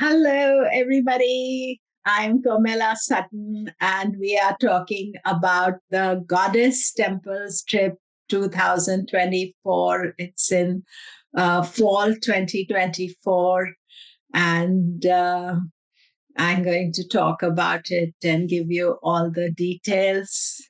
Hello, everybody. I'm Komilla Sutton, and we are talking about the Goddess Temples Trip 2024. It's in fall 2024, and I'm going to talk about it and give you all the details.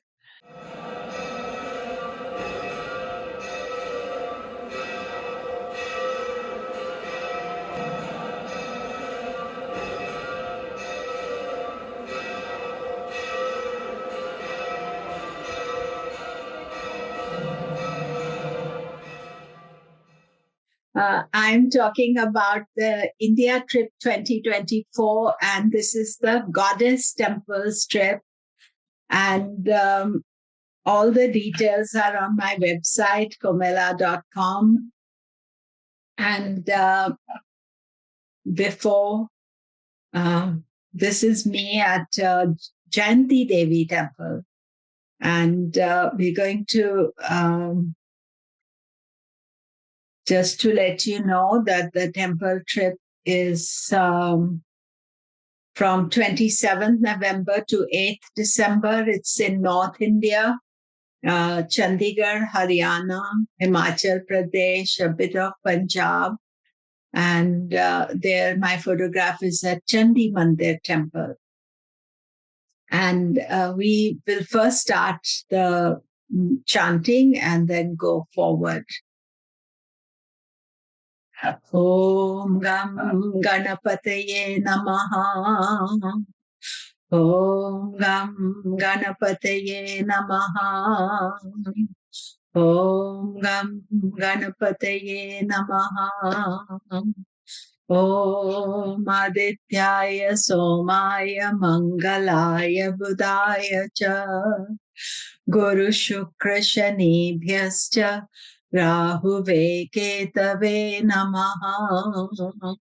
I'm talking about the India trip 2024, and this is the Goddess Temples trip. And all the details are on my website, komilla.com. And before, this is me at Chandi Devi temple. And we're going to just to let you know that the temple trip is from 27th November to 8th December. It's in North India, Chandigarh, Haryana, Himachal Pradesh, a bit of Punjab. And there my photograph is at Chandi Mandir temple. And we will first start the chanting and then go forward. Om Gam Ganapataye Namaha. Om Gam Ganapataye Namaha. Om Gam Ganapataye Namaha. Om Adityaya Somaya Mangalaya Budaya Cha Guru Shukra Shanibhyascha Rahuve Ketave Namaha.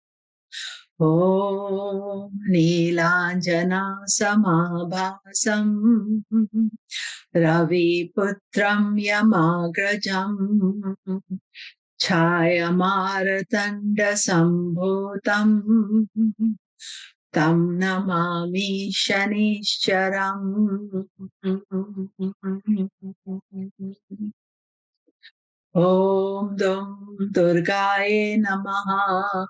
Om Neelanjana Samabhasam Ravi Putram Yamagrajam Chaya Maratanda Sambhutam Tam Namami Shanishcharam. Om Dum Durgaye Namaha.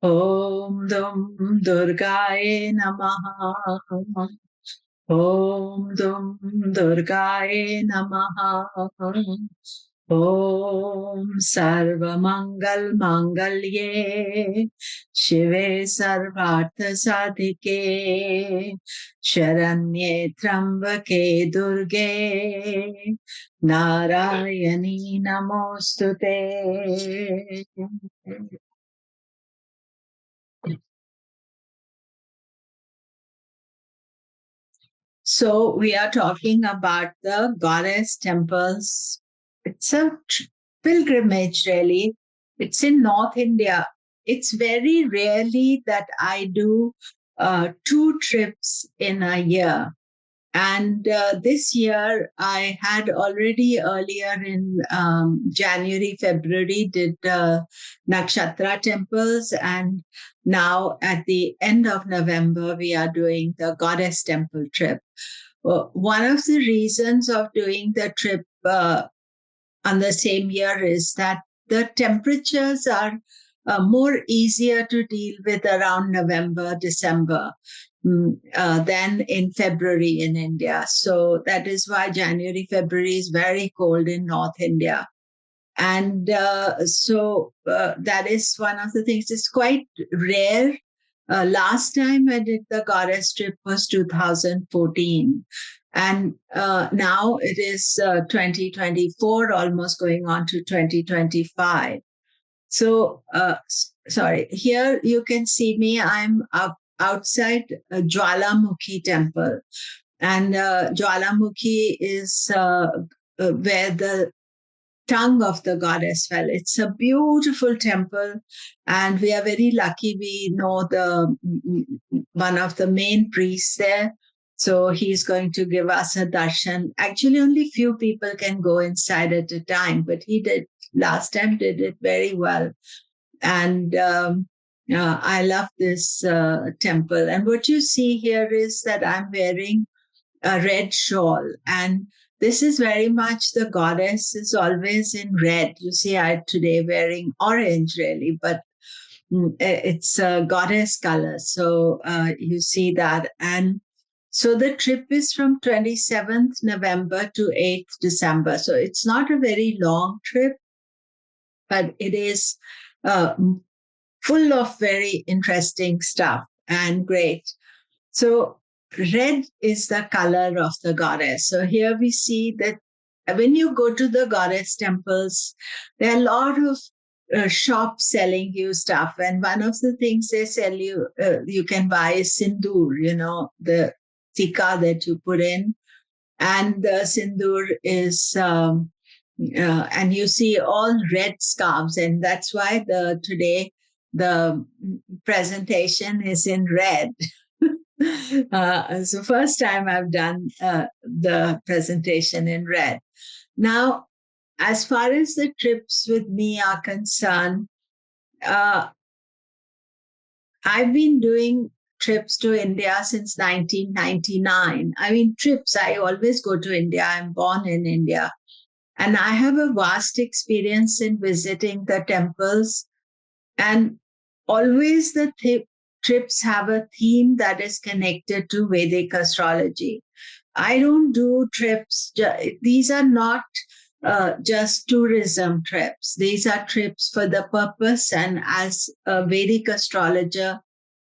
Om Dum Durgaye Namaha. Om Dum Durgaye Namaha. Om Sarva Mangal Mangalye Shive Sarvartha Sadhike Sharanye Trambake Durge Narayani Namostute. So we are talking about the goddess temples. It's a pilgrimage, really. It's in North India. It's very rarely that I do 2 trips in a year. And this year, I had already earlier in January, February, did Nakshatra temples. And now at the end of November, we are doing the Goddess Temple trip. One of the reasons of doing the trip on the same year is that the temperatures are more easier to deal with around November, December than in February in India. So that is why January, February is very cold in North India. And so that is one of the things. It's quite rare. Last time I did the goddess trip was 2014. And now it is 2024, almost going on to 2025. So, sorry, here you can see me. I'm outside Jawalamukhi temple. And Jawalamukhi is where the tongue of the goddess fell. It's a beautiful temple, and we are very lucky. We know the one of the main priests there, so he's going to give us a darshan. Actually, only few people can go inside at a time, but he did last time, did it very well. And I love this temple. And what you see here is that I'm wearing a red shawl. And this is very much the goddess is always in red. You see, I today wearing orange, really, but it's a goddess color. So you see that. And so the trip is from 27th November to 8th December. So it's not a very long trip, but it is uh, full of very interesting stuff and great. So red is the color of the goddess. So here we see that when you go to the goddess temples, there are a lot of shops selling you stuff. And one of the things they sell you, you can buy is sindoor, the tika that you put in. And the sindoor is, and you see all red scarves. And that's why today the presentation is in red. It's the first time I've done the presentation in red. Now, as far as the trips with me are concerned, uh, I've been doing trips to India since 1999. I mean, trips, I always go to India. I'm born in India. And I have a vast experience in visiting the temples. And always the trips have a theme that is connected to Vedic astrology. I don't do trips, these are not just tourism trips. These are trips for the purpose. And as a Vedic astrologer,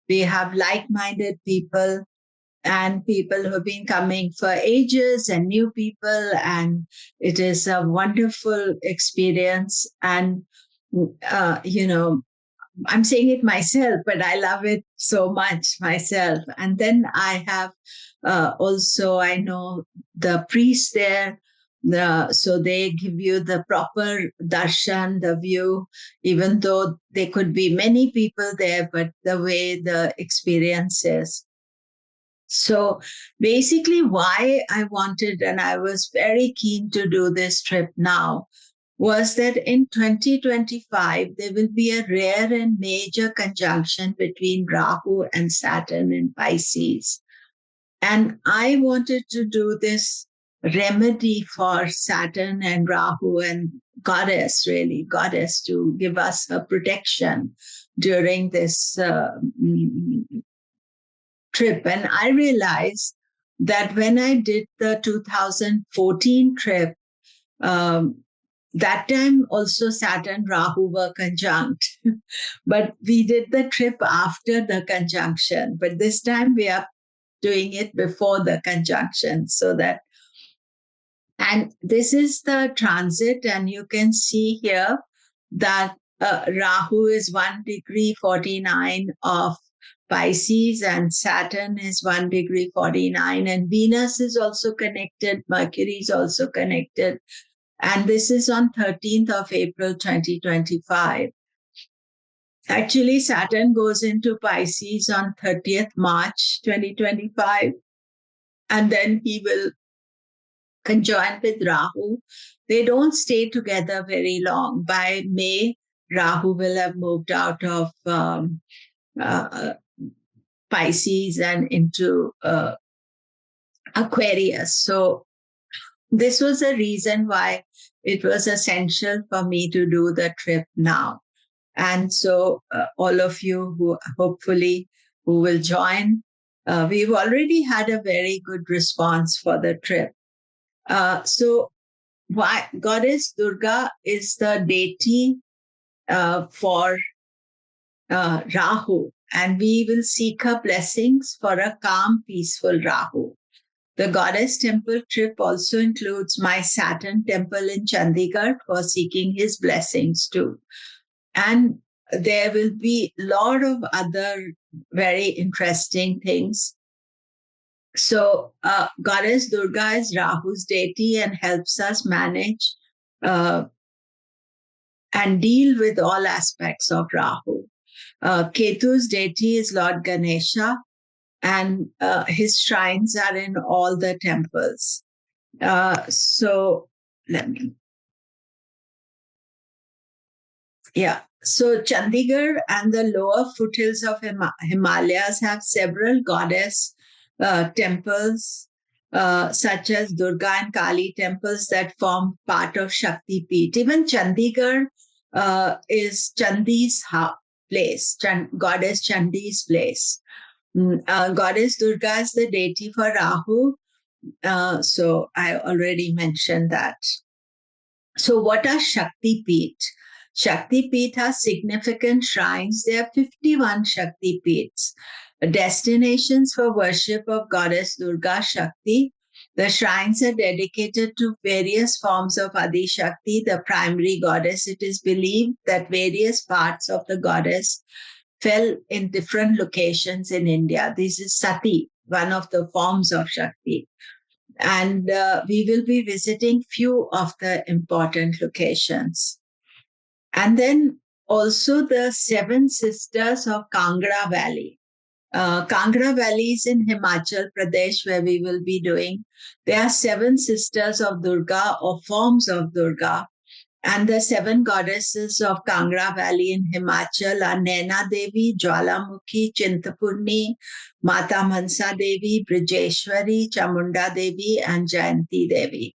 we have like minded people and people who have been coming for ages and new people. And it is a wonderful experience. And, I'm saying it myself, but I love it so much myself. And then I have also, I know the priests there. So they give you the proper darshan, the view, even though there could be many people there, but the way the experience is. So basically, why I wanted and I was very keen to do this trip now was that in 2025, there will be a rare and major conjunction between Rahu and Saturn in Pisces. And I wanted to do this remedy for Saturn and Rahu and goddess to give us a protection during this trip. And I realized that when I did the 2014 trip, that time also Saturn Rahu were conjunct, but we did the trip after the conjunction. But this time we are doing it before the conjunction, so that. And this is the transit, and you can see here that Rahu is 1 degree 49 of Pisces, and Saturn is 1 degree 49, and Venus is also connected, Mercury is also connected. And this is on 13th of April 2025. Actually, Saturn goes into Pisces on 30th March 2025, and then he will conjoin with Rahu. They don't stay together very long. By May, Rahu will have moved out of Pisces and into Aquarius. So this was a reason why it was essential for me to do the trip now. And so all of you who hopefully who will join, we've already had a very good response for the trip. So why Goddess Durga is the deity for Rahu, and we will seek her blessings for a calm, peaceful Rahu. The goddess temple trip also includes my Saturn temple in Chandigarh for seeking his blessings too. And there will be a lot of other very interesting things. So Goddess Durga is Rahu's deity and helps us manage and deal with all aspects of Rahu. Ketu's deity is Lord Ganesha, and his shrines are in all the temples. So let me. Yeah. So Chandigarh and the lower foothills of Himalayas have several goddess temples, such as Durga and Kali temples that form part of Shakti peeth. Even Chandigarh is Chandi's place, goddess Chandi's place. Goddess Durga is the deity for Rahu. So I already mentioned that. So, what are Shakti Peeth? Shakti Peeth are significant shrines. There are 51 Shakti Peeths, destinations for worship of Goddess Durga Shakti. The shrines are dedicated to various forms of Adi Shakti, the primary goddess. It is believed that various parts of the goddess fell in different locations in India. This is Sati, one of the forms of Shakti, and we will be visiting few of the important locations. And then also the Seven Sisters of Kangra Valley. Kangra Valley is in Himachal Pradesh, where we will be doing. There are seven sisters of Durga or forms of Durga, and the seven goddesses of Kangra Valley in Himachal are Naina Devi, Jawalamukhi, Chintapurni, Mata Mansa Devi, Brijeshwari, Chamunda Devi, and Jayanti Devi.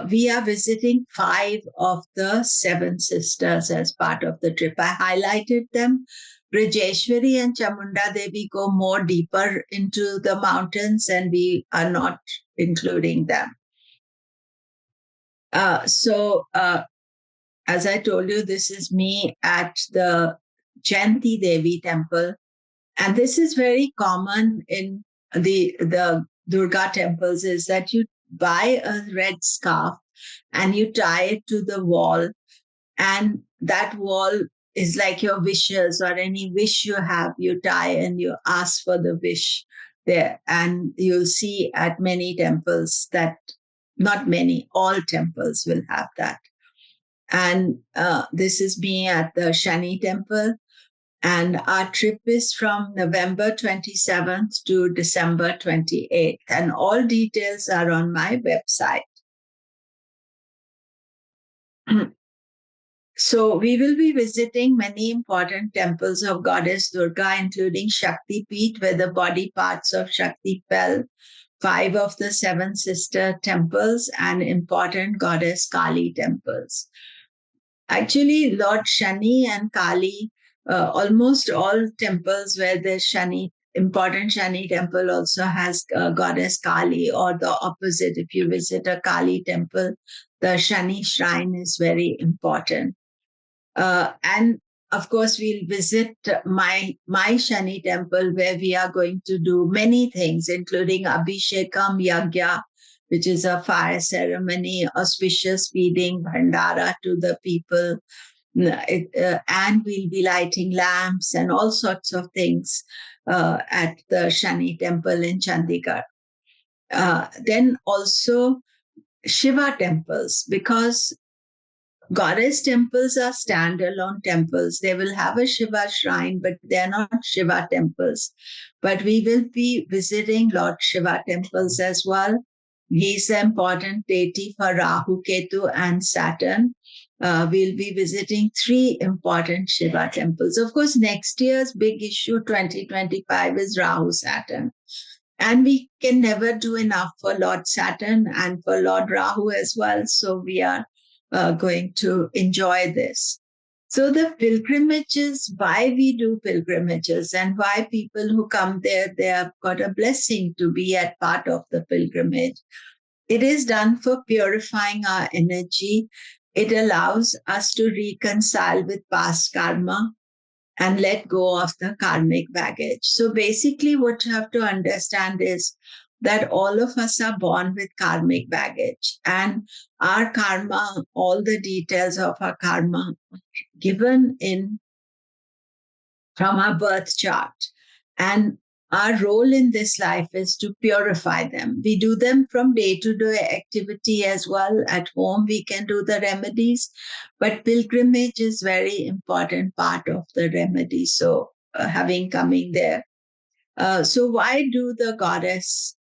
We are visiting 5 of the 7 sisters as part of the trip. I highlighted them. Brijeshwari and Chamunda Devi go more deeper into the mountains, and we are not including them. As I told you, this is me at the Jayanti Devi temple. And this is very common in the Durga temples, is that you buy a red scarf and you tie it to the wall. And that wall is like your wishes, or any wish you have, you tie and you ask for the wish there. And you'll see at many temples that, not many, all temples will have that. And this is me at the Shani temple. And our trip is from November 27th to December 28th. And all details are on my website. So we will be visiting many important temples of Goddess Durga, including Shakti Peeth, where the body parts of Shakti fell, 5 of the 7 sister temples, and important Goddess Kali temples. Actually, Lord Shani and Kali, almost all temples where there's Shani, important Shani temple also has Goddess Kali, or the opposite. If you visit a Kali temple, the Shani shrine is very important. And of course, we'll visit my Shani temple, where we are going to do many things, including Abhishekam Yagya, which is a fire ceremony, auspicious feeding, bhandara to the people. And we'll be lighting lamps and all sorts of things at the Shani temple in Chandigarh. Then also Shiva temples, because Goddess temples are standalone temples. They will have a Shiva shrine, but they're not Shiva temples. But we will be visiting Lord Shiva temples as well. He's the important deity for Rahu, Ketu, and Saturn. We'll be visiting 3 important Shiva temples. Of course, next year's big issue, 2025, is Rahu Saturn. And we can never do enough for Lord Saturn and for Lord Rahu as well. So we are going to enjoy this. So the pilgrimages, why we do pilgrimages and why people who come there, they have got a blessing to be at part of the pilgrimage. It is done for purifying our energy. It allows us to reconcile with past karma and let go of the karmic baggage. So basically what you have to understand is that all of us are born with karmic baggage, and our karma, all the details of our karma given in from our birth chart. And our role in this life is to purify them. We do them from day-to-day activity as well. At home, we can do the remedies, but pilgrimage is very important part of the remedy. So having coming there. So why do the goddess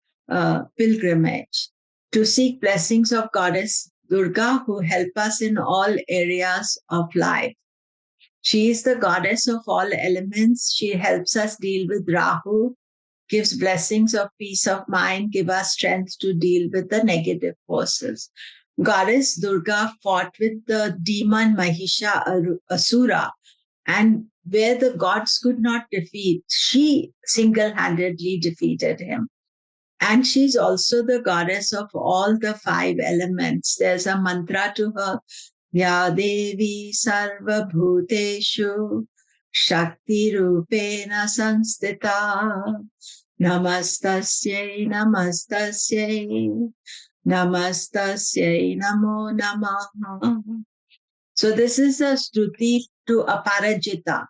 pilgrimage? To seek blessings of Goddess Durga, who help us in all areas of life. She is the goddess of all elements. She helps us deal with Rahu, gives blessings of peace of mind, give us strength to deal with the negative forces. Goddess Durga fought with the demon Mahisha Asura, and where the gods could not defeat, she single-handedly defeated him. And she's also the goddess of all the 5 elements. There's a mantra to her, Ya Devi Sarva Bhuteshu Shakti Rupena Sanstita Namastasyai Namastasyai Namastasyai Namo Namaha. So this is a stuti to Aparajita,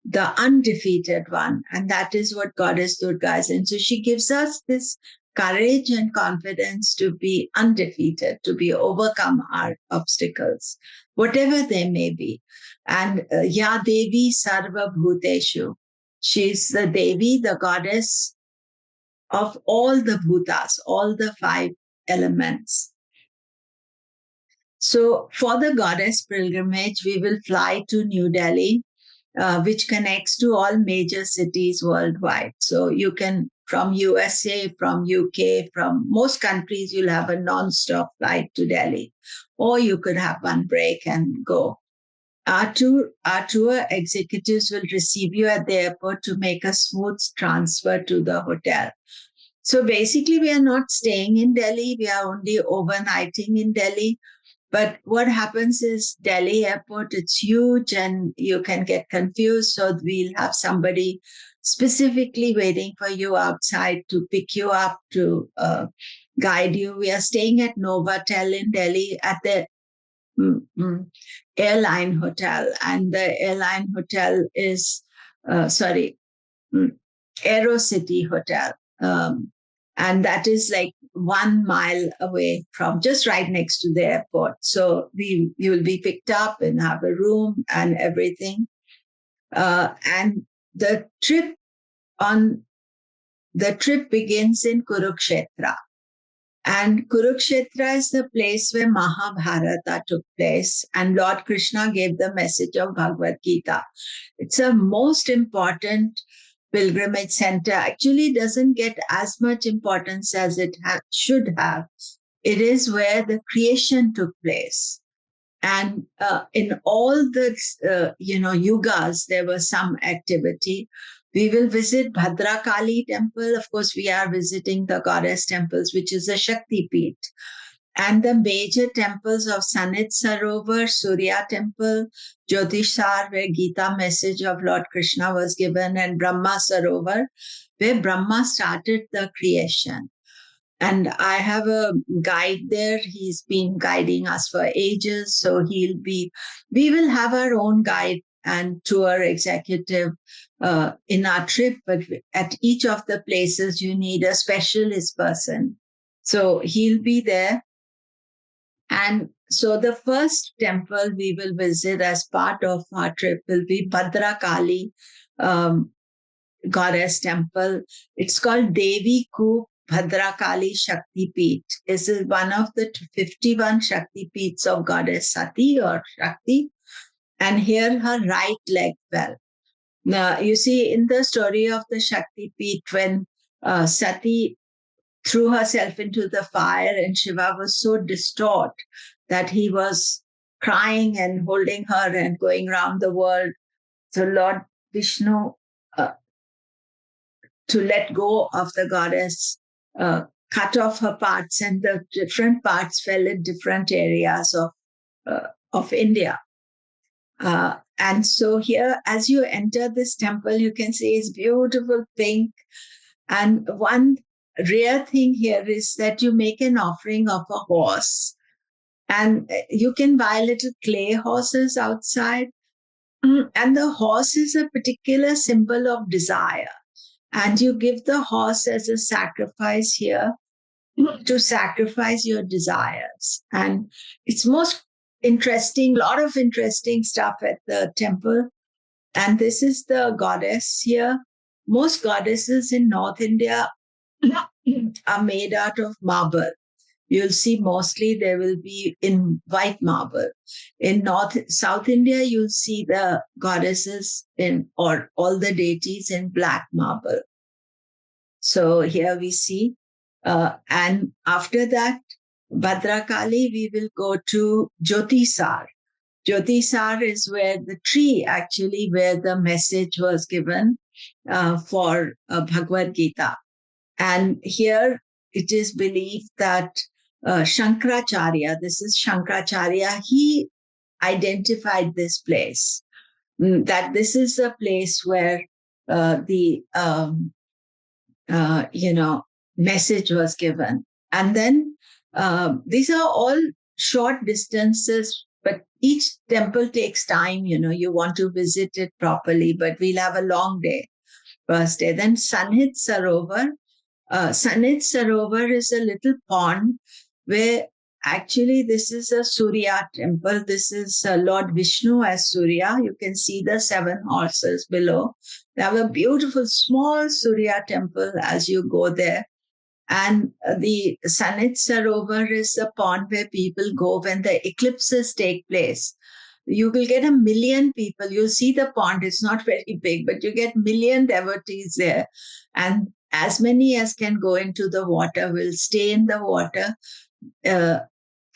the undefeated one. And that is what Goddess Durga is. And so she gives us this courage and confidence to be undefeated, to be overcome our obstacles, whatever they may be. And Ya Devi Sarva Bhuteshu. She's the Devi, the goddess of all the bhutas, all the 5 elements. So for the goddess pilgrimage, we will fly to New Delhi, which connects to all major cities worldwide. So you can, from USA, from UK, from most countries, you'll have a non-stop flight to Delhi. Or you could have one break and go. Our tour executives will receive you at the airport to make a smooth transfer to the hotel. So basically, we are not staying in Delhi. We are only overnighting in Delhi. But what happens is Delhi airport, it's huge and you can get confused. So we'll have somebody specifically waiting for you outside to pick you up, to guide you. We are staying at Novotel in Delhi at the airline hotel. And the airline hotel is, Aerocity Hotel. And that is like 1 mile away from, just right next to the airport. So you will be picked up and have a room and everything. And the trip begins in Kurukshetra. And Kurukshetra is the place where Mahabharata took place, and Lord Krishna gave the message of Bhagavad Gita. It's a most important pilgrimage center. Actually doesn't get as much importance as it should have. It is where the creation took place. And in all the yugas, there was some activity. We will visit Bhadra Kali temple. Of course, we are visiting the goddess temples, which is a Shakti peeth. And the major temples of Sanit Sarovar, Surya temple, Jyotishar, where Gita message of Lord Krishna was given, and Brahma Sarovar, where Brahma started the creation. And I have a guide there. He's been guiding us for ages. So we will have our own guide and tour executive in our trip. But at each of the places, you need a specialist person. So he'll be there. And so the first temple we will visit as part of our trip will be Bhadra Kali goddess temple. It's called Devi Ku Bhadra Kali Shakti Peeth. This is one of the 51 Shakti Peeths of Goddess Sati or Shakti. And here her right leg fell. Now, you see in the story of the Shakti Peeth, when Sati threw herself into the fire and Shiva was so distraught that he was crying and holding her and going around the world. So Lord Vishnu, to let go of the goddess, cut off her parts, and the different parts fell in different areas of India. And so here, as you enter this temple, you can see it's beautiful pink. And one rare thing here is that you make an offering of a horse, and you can buy little clay horses outside. And the horse is a particular symbol of desire. And you give the horse as a sacrifice here to sacrifice your desires. And it's most interesting, a lot of interesting stuff at the temple. And this is the goddess here. Most goddesses in North India are made out of marble. you'll see mostly they will be in white marble. In South India, you'll see the goddesses or all the deities in black marble. So here we see, and after that, Bhadrakali, we will go to Jyotisar. Jyotisar is where the tree actually where the message was given for Bhagavad Gita. And here it is believed that Shankaracharya, this is Shankaracharya, he identified this place, that this is a place where the message was given. And then these are all short distances, but each temple takes time. You want to visit it properly, but we'll have a long day, first day. Then Sanhit Sarovar. Sanhit Sarovar is a little pond where actually this is a Surya temple. This is Lord Vishnu as Surya. You can see the 7 horses below. They have a beautiful small Surya temple as you go there. And the Sanhit Sarovar is a pond where people go when the eclipses take place. You will get 1 million people. You'll see the pond. It's not very big, but you get 1 million devotees there. And as many as can go into the water will stay in the water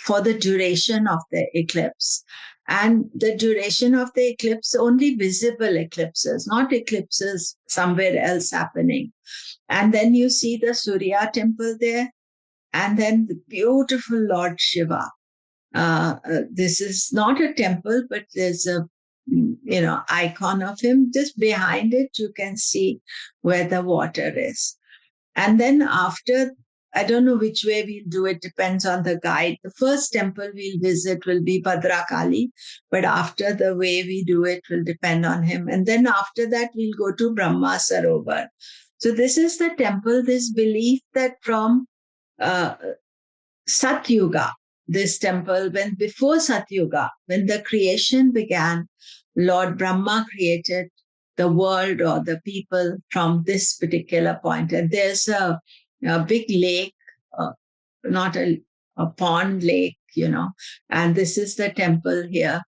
for the duration of the eclipse. And the duration of the eclipse, only visible eclipses, not eclipses somewhere else happening. And then you see the Surya temple there, and then the beautiful Lord Shiva. This is not a temple, but there's a icon of him. Just behind it, you can see where the water is. And then after, I don't know which way we'll do it, depends on the guide. The first temple we'll visit will be Bhadrakali, but after the way we do it will depend on him. And then after that, we'll go to Brahma Sarovar. So this is the temple, this belief that from Satyuga, this temple, when before Satyuga, when the creation began, Lord Brahma created the world or the people from this particular point. And there's a big lake, not a pond lake, and this is the temple here.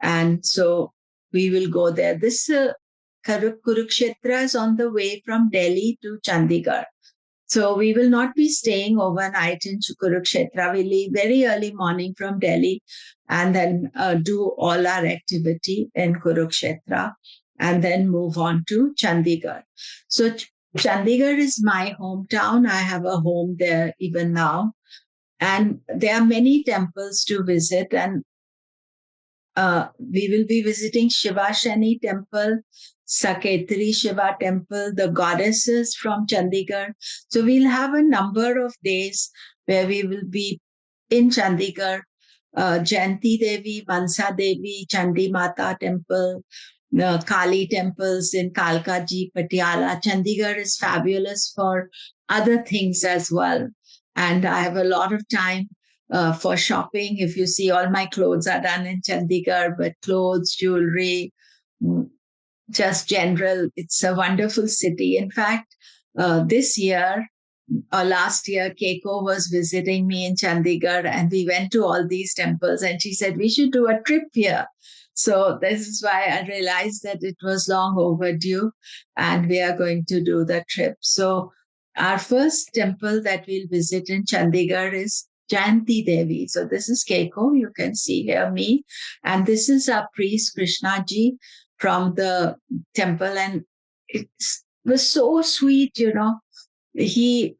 And so we will go there. This Kurukshetra is on the way from Delhi to Chandigarh. So we will not be staying overnight in Kurukshetra. We leave very early morning from Delhi and then do all our activity in Kurukshetra and then move on to Chandigarh. So Chandigarh is my hometown. I have a home there even now. And there are many temples to visit, and we will be visiting Shiva Shani temple, Saketri Shiva temple, the goddesses from Chandigarh. So we'll have a number of days where we will be in Chandigarh, Janti Devi, Mansa Devi, Chandi Mata temple, Kali temples in Kalkaji, Patiala. Chandigarh is fabulous for other things as well. And I have a lot of time for shopping. If you see, all my clothes are done in Chandigarh, but clothes, jewelry, just general. It's a wonderful city. In fact, this year or last year, Keiko was visiting me in Chandigarh and we went to all these temples and she said, we should do a trip here. So this is why I realized that it was long overdue and we are going to do the trip. So our first temple that we'll visit in Chandigarh is Janti Devi. So this is Keiko. You can see here me. And this is our priest, Krishnaji, from the temple. And it was so sweet, He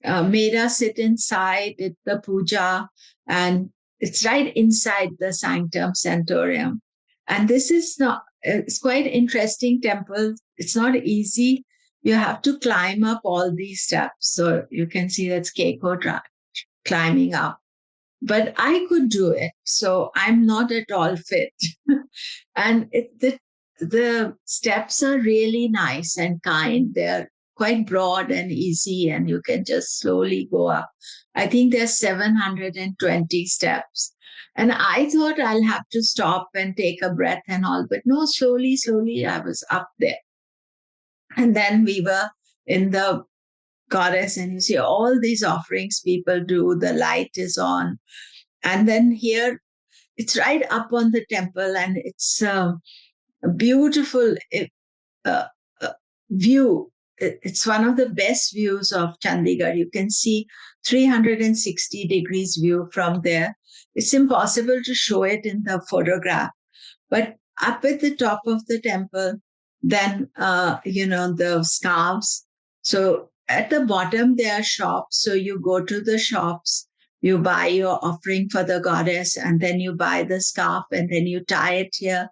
made us sit inside, did the puja, and it's right inside the Sanctum Sanctorum. And this is it's quite interesting temple. It's not easy. You have to climb up all these steps. So you can see that's Keiko climbing up. But I could do it. So I'm not at all fit. And the steps are really nice and kind. They're quite broad and easy, and you can just slowly go up. I think there's 720 steps. And I thought I'll have to stop and take a breath and all, but no, slowly, I was up there. And then we were in the goddess, and you see all these offerings people do, the light is on. And then here, it's right up on the temple, and it's a beautiful uh, uh, view. It's one of the best views of Chandigarh. You can see 360 degrees view from there. It's impossible to show it in the photograph, but up at the top of the temple, then, the scarves. So at the bottom, there are shops. So you go to the shops, you buy your offering for the goddess, and then you buy the scarf, and then you tie it here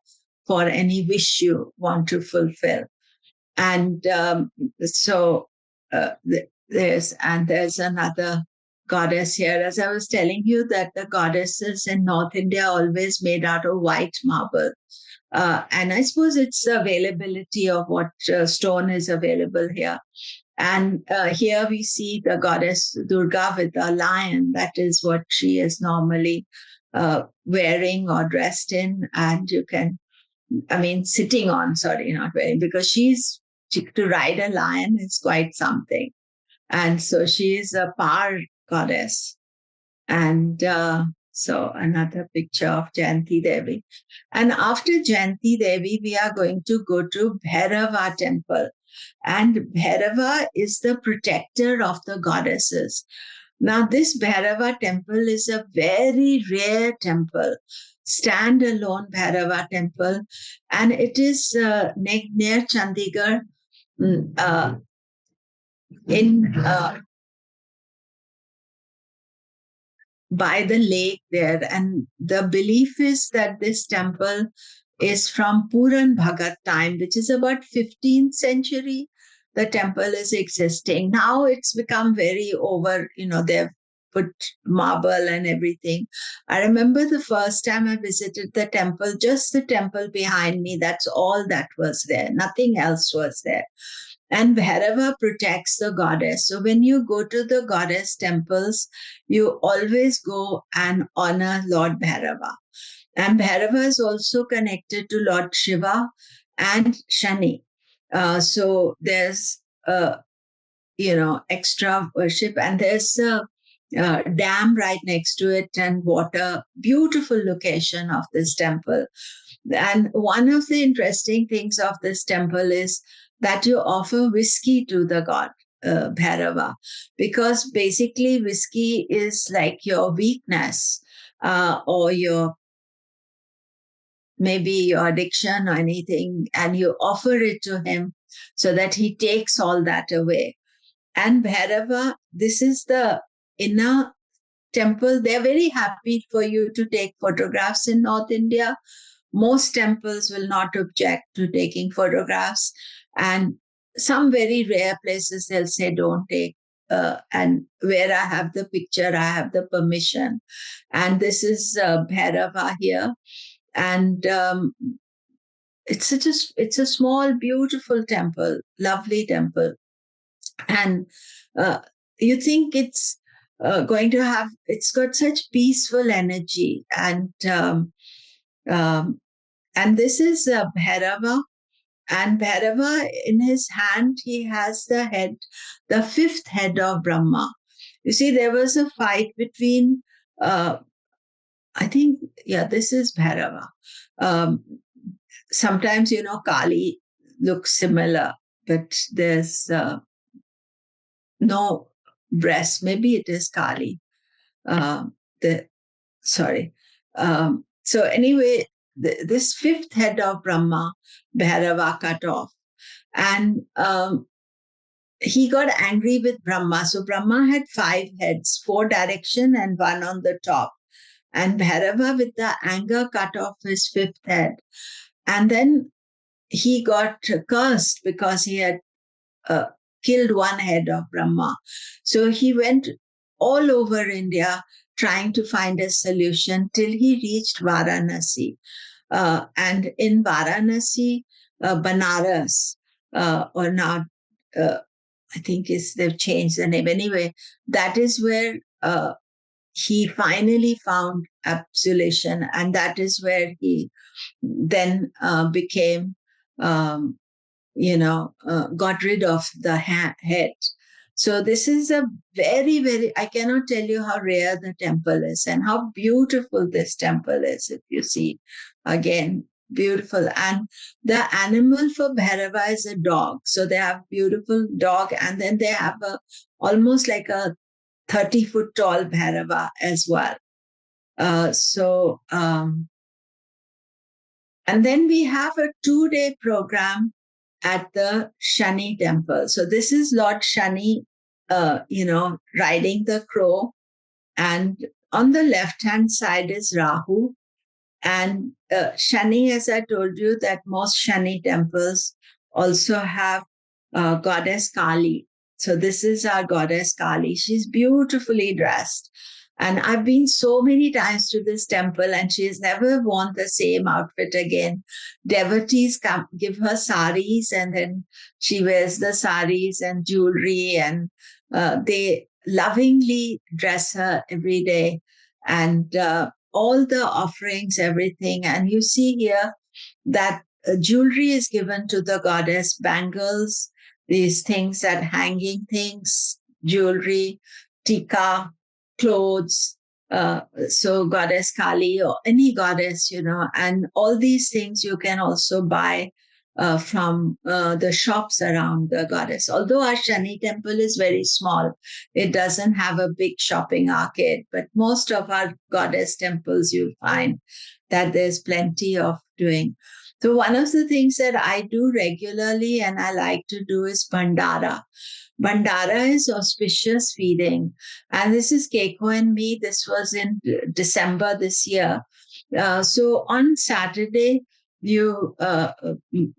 for any wish you want to fulfill. And so there's another goddess here. As I was telling you, that the goddesses in North India are always made out of white marble. And I suppose it's availability of what stone is available here. And here we see the goddess Durga with a lion. That is what she is normally wearing or dressed in. And sitting on, sorry, not wearing, because to ride a lion is quite something. And so she is a power goddess. And so another picture of Jayanti Devi. And after Jayanti Devi, we are going to go to Bhairava temple. And Bhairava is the protector of the goddesses. Now, this Bhairava temple is a very rare temple, standalone Bhairava temple, and it is near Chandigarh, in by the lake there. And the belief is that this temple is from Puran Bhagat time, which is about 15th century. The temple is existing. Now it's become very over, they've put marble and everything. I remember the first time I visited the temple, just the temple behind me, that's all that was there. Nothing else was there. And Bhairava protects the goddess. So when you go to the goddess temples, you always go and honor Lord Bhairava. And Bhairava is also connected to Lord Shiva and Shani. So there's, extra worship, and there's a dam right next to it and water. Beautiful location of this temple. And one of the interesting things of this temple is that you offer whiskey to the god Bhairava, because basically whiskey is like your weakness, or maybe your addiction or anything, and you offer it to him so that he takes all that away. And Bhairava, this is the inner temple. They're very happy for you to take photographs in North India. Most temples will not object to taking photographs. And some very rare places, they'll say, don't take. And where I have the picture, I have the permission. And this is Bhairava here. And it's a small, beautiful temple, lovely temple. And you think it's it's got such peaceful energy. And this is Bhairava. And Bhairava, in his hand, he has the fifth head of Brahma. You see, there was a fight between, I think, this is Bhairava. Sometimes, Kali looks similar, but there's no breast. Maybe it is Kali. Sorry. So anyway, this fifth head of Brahma, Bhairava, cut off. And he got angry with Brahma. So Brahma had 5 heads, 4 direction and 1 on the top. And Bhairava, with the anger, cut off his 5th head. And then he got cursed because he had killed 1 head of Brahma. So he went all over India trying to find a solution till he reached Varanasi. And in Varanasi, Banaras, or now, I think they've changed the name. Anyway, that is where he finally found absolution, and that is where he then became, got rid of the head. So this is a very, very, I cannot tell you how rare the temple is and how beautiful this temple is. If you see, again, beautiful. And the animal for Bhairava is a dog. So they have beautiful dog, and then they have a almost like a 30-foot tall Bhairava as well. And then we have a 2-day program at the Shani temple. So this is Lord Shani, riding the crow. And on the left-hand side is Rahu. And Shani, as I told you, that most Shani temples also have Goddess Kali. So this is our Goddess Kali. She's beautifully dressed. And I've been so many times to this temple, and she's never worn the same outfit again. Devotees come, give her saris, and then she wears the saris and jewelry, and they lovingly dress her every day. And all the offerings, everything. And you see here that jewelry is given to the goddess, bangles, these things that hanging things, jewelry, tika, clothes. So goddess Kali or any goddess, and all these things you can also buy from the shops around the goddess. Although our Shani temple is very small, it doesn't have a big shopping arcade, but most of our goddess temples you'll find that there's plenty of doing. So one of the things that I do regularly and I like to do is Bhandara. Bhandara is auspicious feeding. And this is Keiko and me. This was in December this year. So on Saturday, you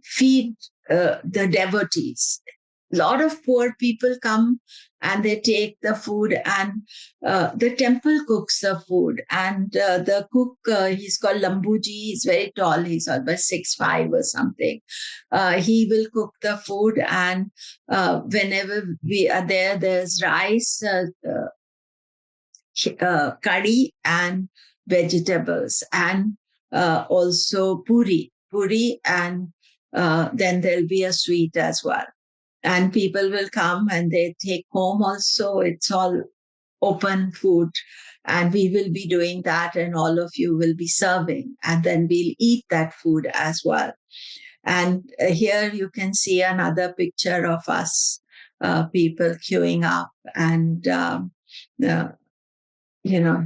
feed the devotees. A lot of poor people come and they take the food, and the temple cooks the food. And the cook, he's called Lambuji. He's very tall. He's almost 6'5" or something. He will cook the food, and whenever we are there, there's rice, curry, and vegetables, and also puri, and then there'll be a sweet as well. And people will come and they take home also. It's all open food. And we will be doing that, and all of you will be serving. And then we'll eat that food as well. And here you can see another picture of us, people queuing up and,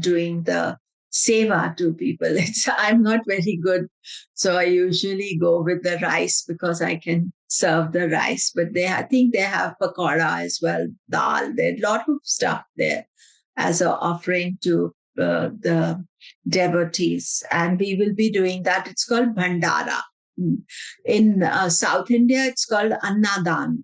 doing the seva to people. I'm not very good. So I usually go with the rice because I can serve the rice. But I think they have pakora as well, dal. There's a lot of stuff there as an offering to the devotees. And we will be doing that. It's called Bhandara. In South India, it's called Annadan,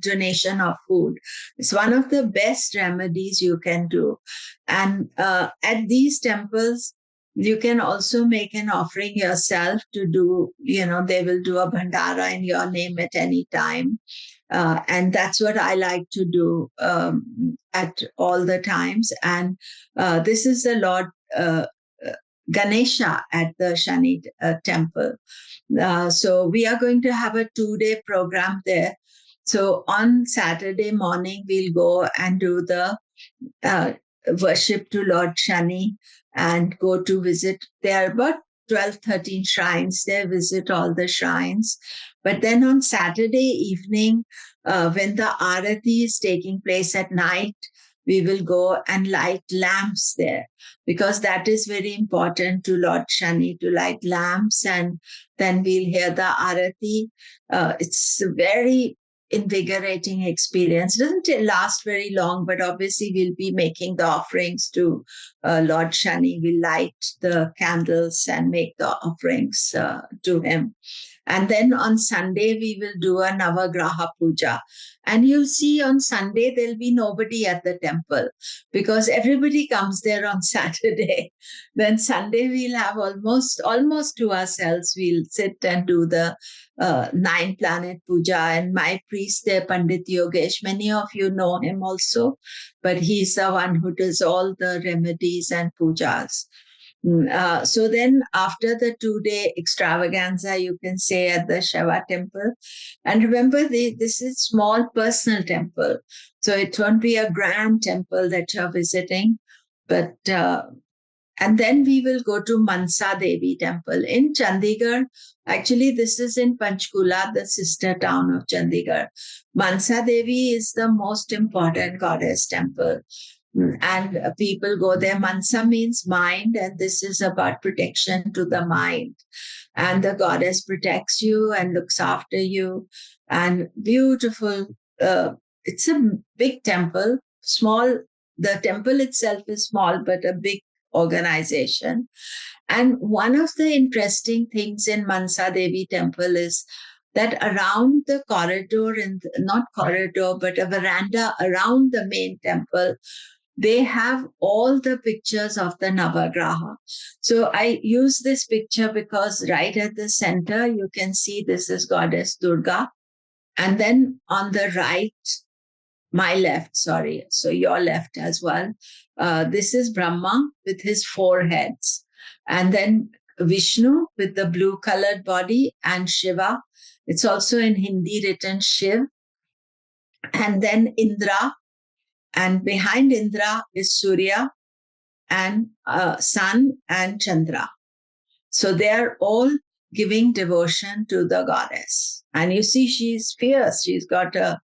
donation of food. It's one of the best remedies you can do. And at these temples, you can also make an offering yourself to do, they will do a bhandara in your name at any time. And that's what I like to do at all the times. And this is the Lord Ganesha at the Shani temple. So we are going to have a 2-day program there. So on Saturday morning, we'll go and do the worship to Lord Shani and go to visit. There are about 12, 13 shrines there, visit all the shrines. But then on Saturday evening, when the Arati is taking place at night, we will go and light lamps there, because that is very important to Lord Shani, to light lamps. And then we'll hear the Arati. It's a very invigorating experience. It doesn't last very long, but obviously we'll be making the offerings to Lord Shani. We'll light the candles and make the offerings to him. And then on Sunday, we will do a Navagraha Puja. And you'll see on Sunday, there'll be nobody at the temple because everybody comes there on Saturday. Then Sunday, we'll have almost to ourselves. We'll sit and do the 9-planet puja. And my priest there, Pandit Yogesh, many of you know him also, but he's the one who does all the remedies and pujas. So then after the 2-day extravaganza, you can stay at the Shiva temple. And remember, this is small personal temple. So it won't be a grand temple that you're visiting. But and then we will go to Mansa Devi temple in Chandigarh. Actually, this is in Panchkula, the sister town of Chandigarh. Mansa Devi is the most important goddess temple. And people go there. Mansa means mind, and this is about protection to the mind. And the goddess protects you and looks after you. And beautiful. It's a big temple, small. The temple itself is small, but a big organization. And one of the interesting things in Mansa Devi temple is that around the corridor, and not corridor, but a veranda around the main temple, they have all the pictures of the Navagraha. So I use this picture because right at the center, you can see this is Goddess Durga. And then on the right, my left, sorry, so your left as well. This is Brahma with his 4 heads. And then Vishnu with the blue colored body, and Shiva. It's also in Hindi written Shiv. And then Indra. And behind Indra is Surya and Sun and Chandra. So they are all giving devotion to the goddess. And you see, she's fierce. She's got a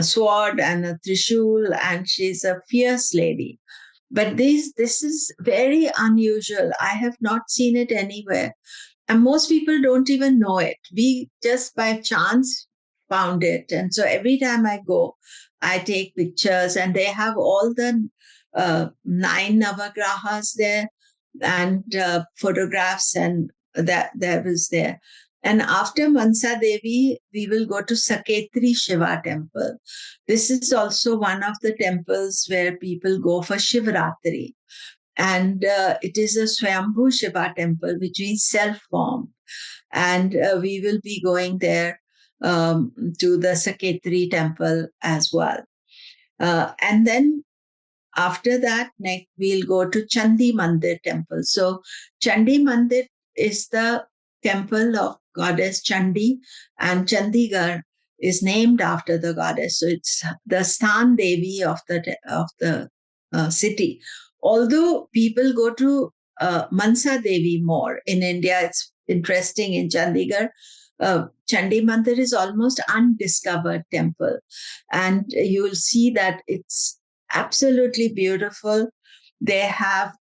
sword and a trishul, and she's a fierce lady. But this is very unusual. I have not seen it anywhere. And most people don't even know it. We just by chance found it. And so every time I go, I take pictures, and they have all the 9 Navagrahas there, and photographs, and that was there. And after Mansa Devi, we will go to Saketri Shiva temple. This is also one of the temples where people go for Shivratri. And it is a Swayambhu Shiva temple, which means self-formed. And we will be going there to the Saketri temple as well. And then after that, next we'll go to Chandi Mandir temple. So Chandi Mandir is the temple of goddess Chandi, and Chandigarh is named after the goddess. So it's the Sthan Devi of the city. Although people go to Mansa Devi more in India, it's interesting in Chandigarh. Chandi Mandir is almost undiscovered temple, and you'll see that it's absolutely beautiful. They have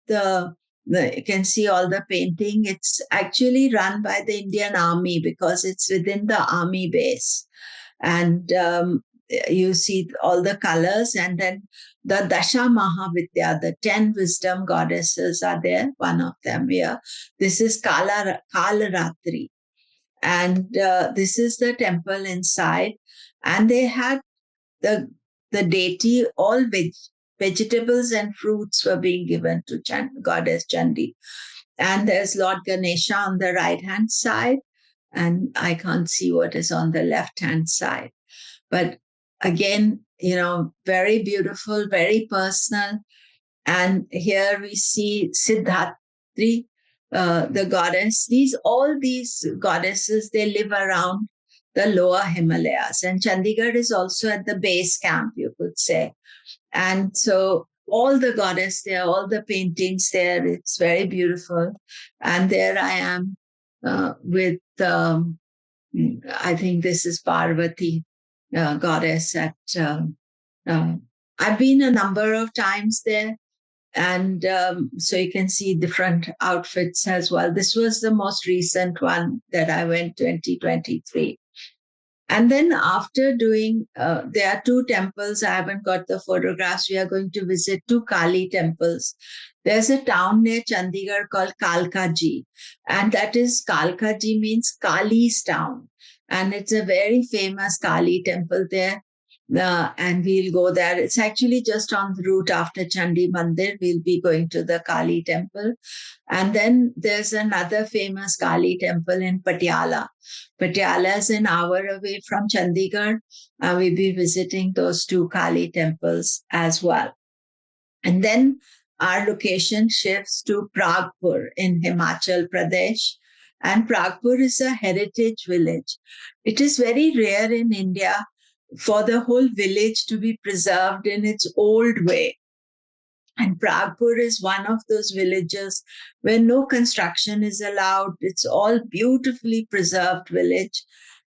you can see all the painting. It's actually run by the Indian Army because it's within the army base. And you see all the colors, and then the Dasha Mahavidya, the 10 wisdom goddesses are there. One of them here. This is Kalaratri. And this is the temple inside. And they had the deity, all vegetables and fruits were being given to goddess Chandi. And there's Lord Ganesha on the right-hand side, and I can't see what is on the left-hand side. But again, very beautiful, very personal. And here we see Siddhatri, the goddess. All these goddesses, they live around the lower Himalayas. And Chandigarh is also at the base camp, you could say. And so all the goddess there, all the paintings there, it's very beautiful. And there I am with, I think this is Parvati, goddess at, I've been a number of times there. And so you can see different outfits as well. This was the most recent one that I went 2023. And then after doing, there are 2 temples. I haven't got the photographs. We are going to visit 2 Kali temples. There's a town near Chandigarh called Kalkaji. And that is, Kalkaji means Kali's town. And it's a very famous Kali temple there. And we'll go there. It's actually just on the route after Chandi Mandir. We'll be going to the Kali temple. And then there's another famous Kali temple in Patiala. Patiala is an hour away from Chandigarh. We'll be visiting those 2 Kali temples as well. And then our location shifts to Pragpur in Himachal Pradesh. And Pragpur is a heritage village. It is very rare in India for the whole village to be preserved in its old way. And Pragpur is one of those villages where no construction is allowed. It's all beautifully preserved village.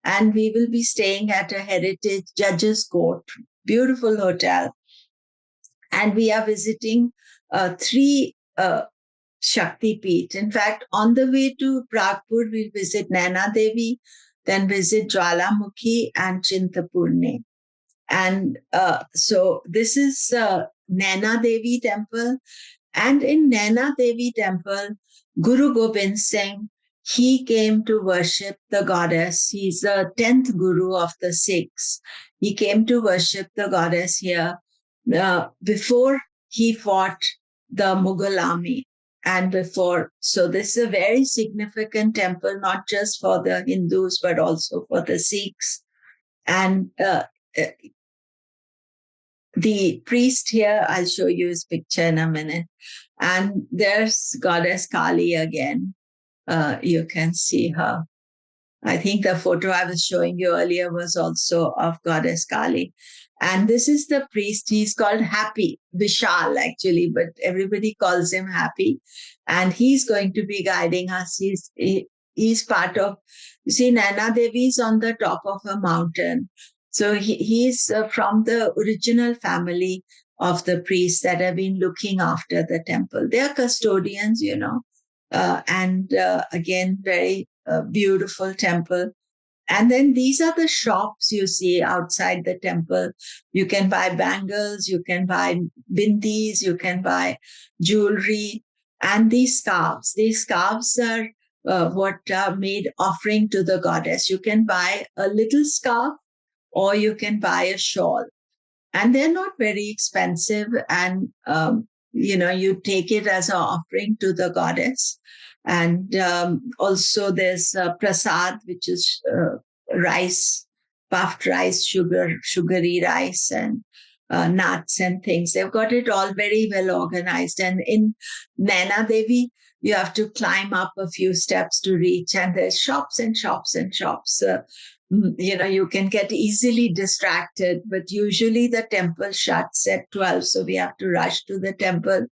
And we will be staying at a heritage judges court, beautiful hotel. And we are visiting three Shakti peeth. In fact, on the way to Pragpur, we'll visit Naina Devi, then visit Jawalamukhi and Chintapurni. And so this is Naina Devi temple. And in Naina Devi temple, Guru Gobind Singh, he came to worship the goddess. He's the 10th Guru of the Sikhs. He came to worship the goddess here before he fought the Mughal army. And before, so this is a very significant temple, not just for the Hindus, but also for the Sikhs. And the priest here, I'll show you his picture in a minute. And there's Goddess Kali again. You can see her. I think the photo I was showing you earlier was also of Goddess Kali. And this is the priest. He's called Happy, Vishal actually, but everybody calls him Happy. And he's going to be guiding us. He's part of, you see, Naina Devi is on the top of a mountain. So he's from the original family of the priests that have been looking after the temple. They are custodians, you know, and again, very beautiful temple. And then these are the shops you see outside the temple. You can buy bangles, you can buy bindis, you can buy jewelry, and these scarves. These scarves are what are made offering to the goddess. You can buy a little scarf or you can buy a shawl. And they're not very expensive. And, you take it as an offering to the goddess. And also there's prasad, which is rice, puffed rice, sugary rice, and nuts and things. They've got it all very well organized. And in Naina Devi, you have to climb up a few steps to reach, and there's shops and shops and shops. You can get easily distracted, but usually the temple shuts at 12. So we have to rush to the temple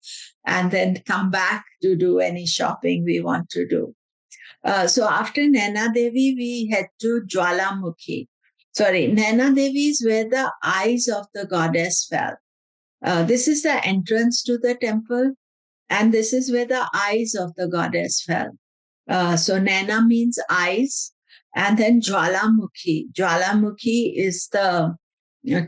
and then come back to do any shopping we want to do. So after Naina Devi, we head to Jawalamukhi. Naina Devi is where the eyes of the goddess fell. This is the entrance to the temple, and this is where the eyes of the goddess fell. So Naina means eyes, and then Jawalamukhi. Jawalamukhi is the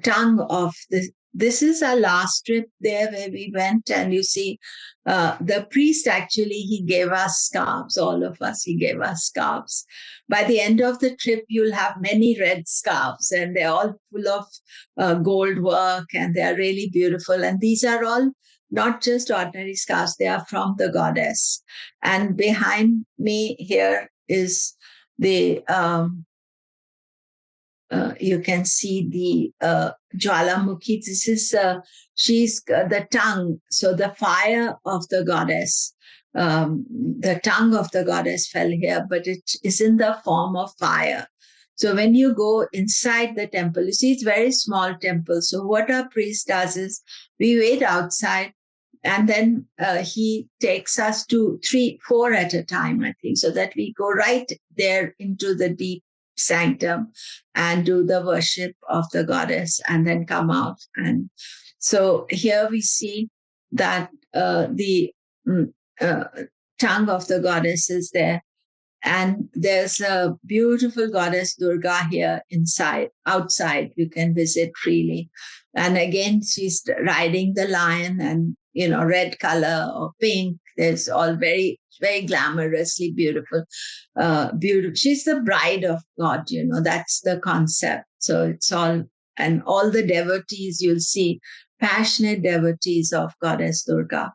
tongue of the. This is our last trip there where we went, and you see the priest actually, he gave us scarves, all of us, he gave us scarves. By the end of the trip, you'll have many red scarves, and they're all full of gold work, and they are really beautiful. And these are all not just ordinary scarves, they are from the goddess. And behind me here is the you can see the Jawalamukhi. This is she's the tongue. So the fire of the goddess, the tongue of the goddess fell here, but it is in the form of fire. So when you go inside the temple, you see it's very small temple. So what our priest does is we wait outside, and then he takes us to 3, 4 at a time, I think, so that we go right there into the deep sanctum and do the worship of the goddess and then come out. And so here we see that the tongue of the goddess is there. And there's a beautiful Goddess Durga here outside. You can visit freely. And again, she's riding the lion, and, red color or pink. There's all very, very glamorously beautiful. She's the bride of God, that's the concept. So it's all, and all the devotees, you'll see passionate devotees of Goddess Durga.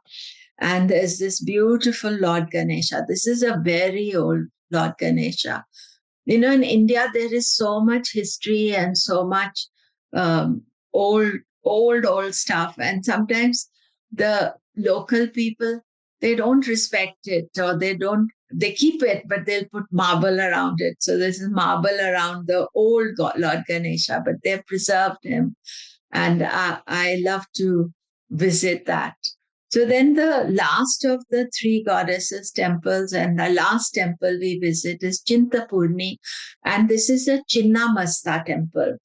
And there's this beautiful Lord Ganesha. This is a very old Lord Ganesha. In India, there is so much history and so much old stuff. And sometimes the local people, they don't respect it, or they keep it, but they'll put marble around it. So this is marble around the old Lord Ganesha, but they've preserved him. And I love to visit that. So then the last of the three goddesses temples, and the last temple we visit is Chintapurni. And this is a Chinnamasta temple.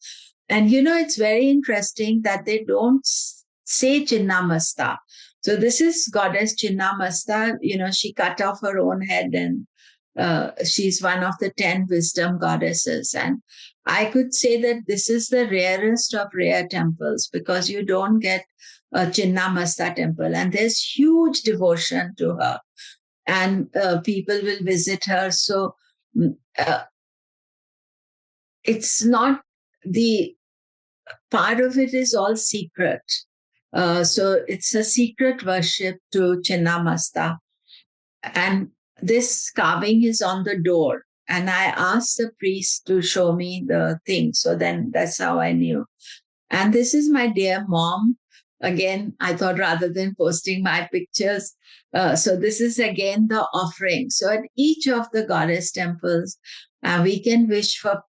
And it's very interesting that they don't say Chinnamasta. So this is goddess Chinnamasta. She cut off her own head, and she's one of the 10 wisdom goddesses. And I could say that this is the rarest of rare temples, because you don't get a Chinnamasta temple. And there's huge devotion to her. And people will visit her. So it's not, the part of it is all secret. So it's a secret worship to Chinnamasta. And this carving is on the door. And I asked the priest to show me the thing. So then that's how I knew. And this is my dear mom. Again, I thought rather than posting my pictures. So this is again the offering. So at each of the goddess temples, we can wish for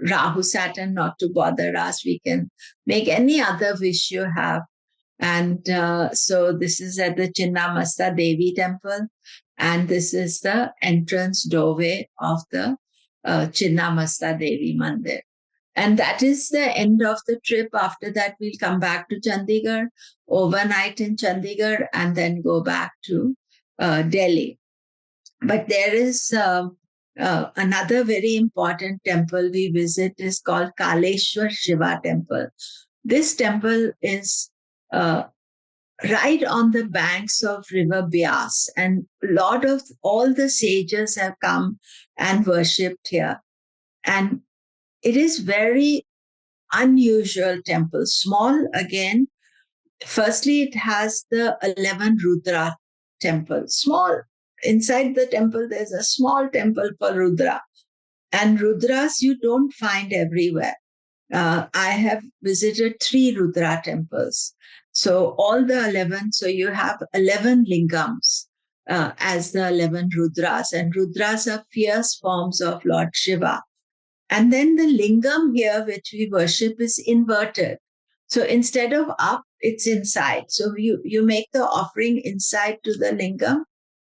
Rahu, Saturn not to bother us. We can make any other wish you have. And so this is at the Chinnamasta Devi temple. And this is the entrance doorway of the Chinnamasta Devi Mandir. And that is the end of the trip. After that, we'll come back to Chandigarh, overnight in Chandigarh, and then go back to Delhi. But there is another very important temple we visit, is called Kaleshwar Shiva temple. This temple is right on the banks of river Bias, and a lot of all the sages have come and worshipped here. And it is very unusual temple, small again. Firstly, it has the 11 Rudra temple, small. Inside the temple, there's a small temple for Rudra. And Rudras you don't find everywhere. I have visited 3 Rudra temples. So all the 11, so you have 11 lingams as the 11 Rudras. And Rudras are fierce forms of Lord Shiva. And then the lingam here, which we worship, is inverted. So instead of up, it's inside. So you make the offering inside to the lingam,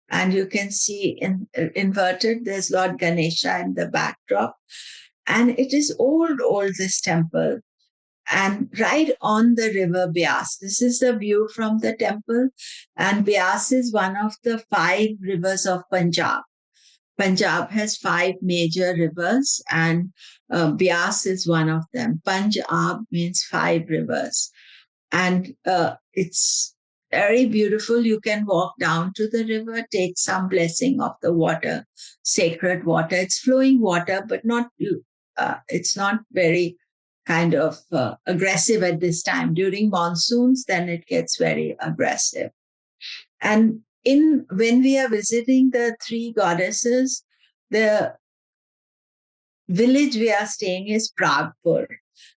and you can see inverted, there's Lord Ganesha in the backdrop. And it is old, this temple. And right on the river Bias. This is the view from the temple. And Bias is one of the 5 rivers of Punjab. Punjab has 5 major rivers, and Bias is one of them. Punjab means 5 rivers. And it's very beautiful. You can walk down to the river, take some blessing of the water, sacred water. It's flowing water, but it's not very kind of aggressive at this time. During monsoons, then it gets very aggressive. And when we are visiting the 3 goddesses, the village we are staying is Pragpur.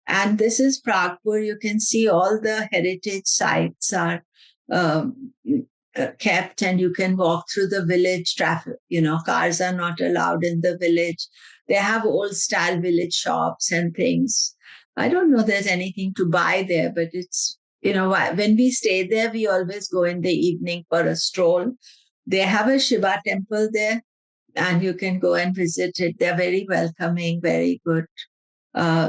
And this is Pragpur. You can see all the heritage sites are kept, and you can walk through the village. Traffic, cars are not allowed in the village. They have old style village shops and things. I don't know there's anything to buy there, but it's, when we stay there, we always go in the evening for a stroll. They have a Shiva temple there, and you can go and visit it. They're very welcoming, very good.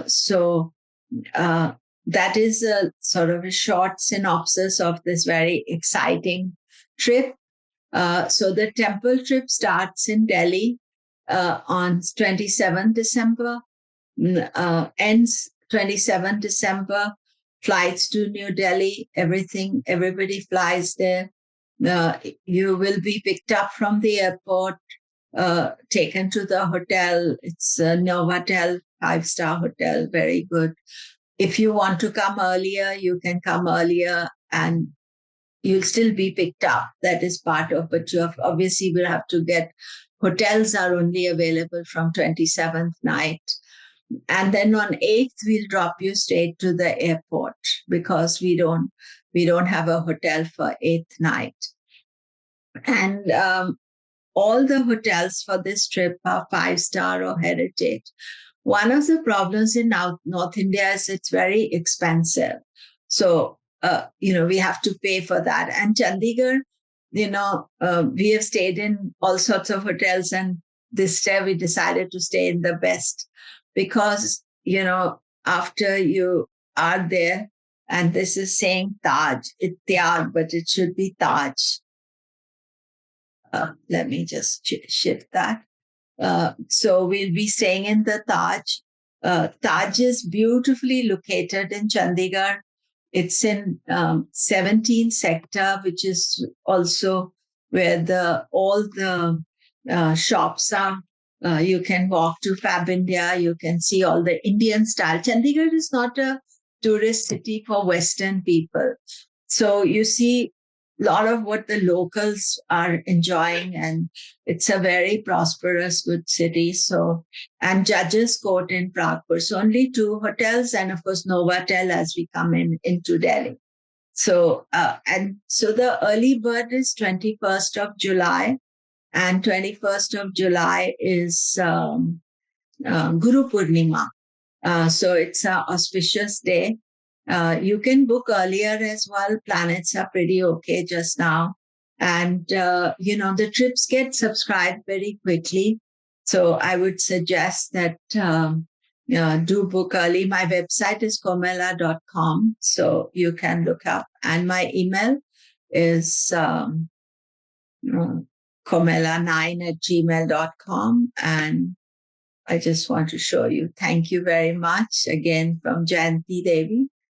So that is a sort of a short synopsis of this very exciting trip. So the temple trip starts in Delhi on 27 December, ends 27 December, flights to New Delhi, everybody flies there. You will be picked up from the airport, taken to the hotel. It's a Novotel 5-star hotel, very good. If you want to come earlier, you can come earlier, and you'll still be picked up. That is part of, but you obviously will have to get, hotels are only available from 27th night. And then on 8th, we'll drop you straight to the airport because we don't have a hotel for 8th night. And all the hotels for this trip are 5-star or heritage. One of the problems in North India is it's very expensive. So, we have to pay for that. And Chandigarh, we have stayed in all sorts of hotels, and this year we decided to stay in the best because, after you are there, and this is saying Taj, it's Tyag, but it should be Taj. Let me just shift that. So we'll be staying in the Taj. Taj is beautifully located in Chandigarh. It's in 17th sector, which is also where all the shops are. You can walk to Fab India. You can see all the Indian style. Chandigarh is not a tourist city for Western people. So you see a lot of what the locals are enjoying, and it's a very prosperous, good city. So, and Judges Court in Pragpur. So only 2 hotels, and of course Novotel as we come into Delhi. So, and so the early bird is 21st of July, and 21st of July is Guru Purnima. So it's an auspicious day. You can book earlier as well. Planets are pretty okay just now. And, the trips get subscribed very quickly. So I would suggest that do book early. My website is komilla.com. So you can look up. And my email is komilla9@gmail.com. And I just want to show you. Thank you very much again from Jayanti Devi.